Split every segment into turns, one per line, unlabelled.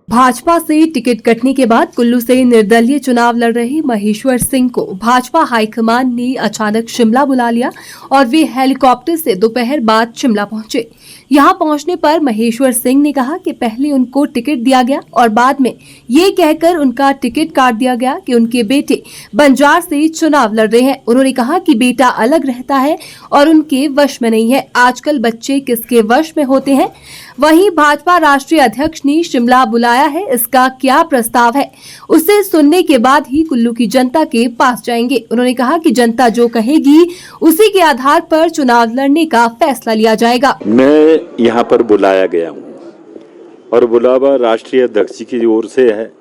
भाजपा से टिकट कटने के बाद कुल्लू से निर्दलीय चुनाव लड़ रहे महेश्वर सिंह को भाजपा हाईकमान ने अचानक शिमला बुला लिया और वे हेलीकॉप्टर से दोपहर बाद शिमला पहुंचे। यहां पहुंचने पर महेश्वर सिंह ने कहा कि पहले उनको टिकट दिया गया और बाद में ये कहकर उनका टिकट काट दिया गया कि उनके बेटे बंजार से चुनाव लड़ रहे हैं। उन्होंने कहा कि बेटा अलग रहता है और उनके वश में नहीं है। आजकल बच्चे किसके वश में होते हैं। वहीं भाजपा राष्ट्रीय अध्यक्ष ने शिमला बुलाया है, इसका क्या प्रस्ताव है उसे सुनने के बाद ही कुल्लू की जनता के पास जाएंगे। उन्होंने कहा कि जनता जो कहेगी उसी के आधार पर चुनाव लड़ने का फैसला लिया जाएगा।
मैं यहाँ पर बुलाया गया हूँ और बुलावा राष्ट्रीय अध्यक्ष की ओर से है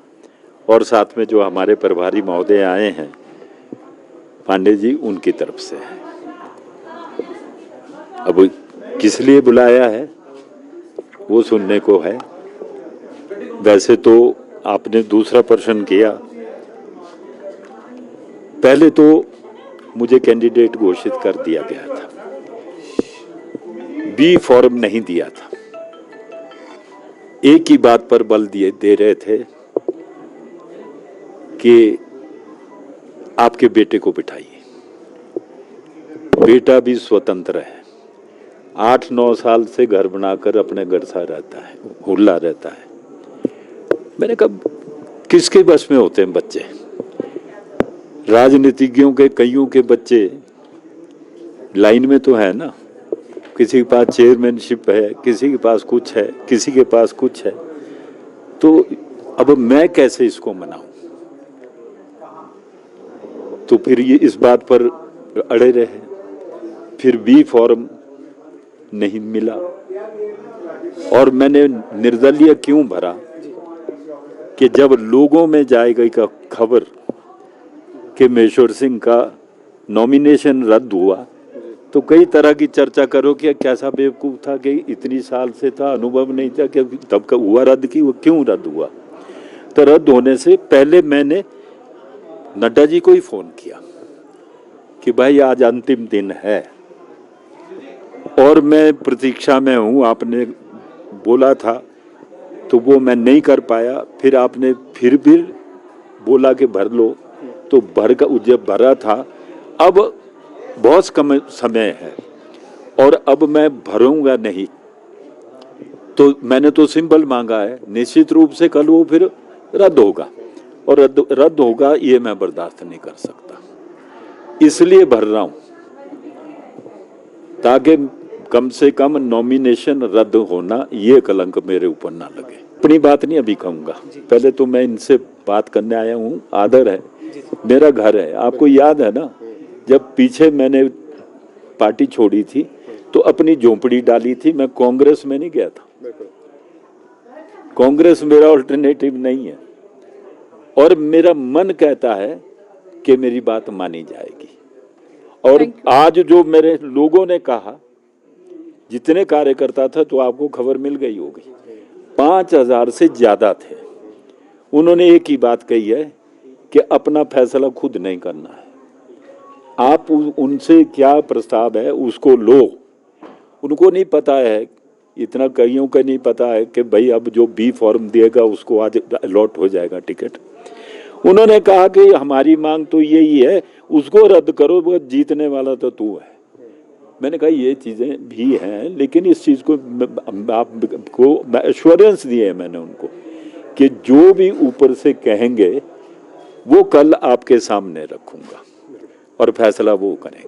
और साथ में जो हमारे प्रभारी महोदय आए हैं पांडे जी, उनकी तरफ से है। अब किस लिए बुलाया है वो सुनने को है। वैसे तो आपने दूसरा प्रश्न किया, पहले तो मुझे कैंडिडेट घोषित कर दिया गया था, बी फॉर्म नहीं दिया था। एक ही बात पर बल दे रहे थे कि आपके बेटे को बिठाइए। बेटा भी स्वतंत्र है, 8-9 साल से घर बनाकर अपने घर सा रहता है, हुल्ला रहता है। मैंने कहा किसके बस में होते हैं बच्चे। राजनीतिज्ञों के कईयों के बच्चे लाइन में तो है ना, किसी के पास चेयरमैनशिप है, किसी के पास कुछ है, किसी के पास कुछ है। तो अब मैं कैसे इसको मनाऊं। तो फिर ये इस बात पर अड़े रहे। फिर बी फॉर्म नहीं मिला और मैंने निर्दलीय क्यों भरा कि जब लोगों में जाएगी का खबर कि महेश्वर सिंह का नॉमिनेशन रद्द हुआ तो कई तरह की चर्चा करो कि कैसा बेवकूफ था कि इतनी साल से था, अनुभव नहीं था कि तब का हुआ रद्द की, वो क्यों रद्द हुआ। तो रद्द होने से पहले मैंने नड्डा जी को ही फोन किया कि भाई आज अंतिम दिन है और मैं प्रतीक्षा में हूँ। आपने बोला था तो वो मैं नहीं कर पाया, फिर आपने फिर भी बोला कि भर लो, तो भर का जब भरा था। अब बहुत कम समय है और अब मैं भरूंगा नहीं, तो मैंने तो सिंबल मांगा है, निश्चित रूप से कल वो फिर रद्द होगा और रद्द होगा ये मैं बर्दाश्त नहीं कर सकता, इसलिए भर रहा हूं ताकि कम से कम नॉमिनेशन रद्द होना ये कलंक मेरे ऊपर ना लगे। अपनी बात नहीं अभी कहूंगा, पहले तो मैं इनसे बात करने आया हूँ। आदर है, मेरा घर है। आपको याद है ना, जब पीछे मैंने पार्टी छोड़ी थी तो अपनी झोंपड़ी डाली थी, मैं कांग्रेस में नहीं गया था। कांग्रेस मेरा ऑल्टरनेटिव नहीं है और मेरा मन कहता है कि मेरी बात मानी जाएगी। और आज जो मेरे लोगों ने कहा, जितने कार्यकर्ता था तो आपको खबर मिल गई होगी, 5000 से ज्यादा थे। उन्होंने एक ही बात कही है कि अपना फैसला खुद नहीं करना है, आप उनसे क्या प्रस्ताव है उसको लो। उनको नहीं पता है, इतना कईयों का नहीं पता है कि भाई अब जो बी फॉर्म दिएगा उसको आज अलॉट हो जाएगा टिकट। उन्होंने कहा कि हमारी मांग तो यही है, उसको रद्द करो, वो जीतने वाला तो तू है। मैंने कहा ये चीज़ें भी हैं, लेकिन इस चीज़ को आपको एश्योरेंस दिए है मैंने उनको कि जो भी ऊपर से कहेंगे वो कल आपके सामने रखूंगा और फैसला वो करेंगे।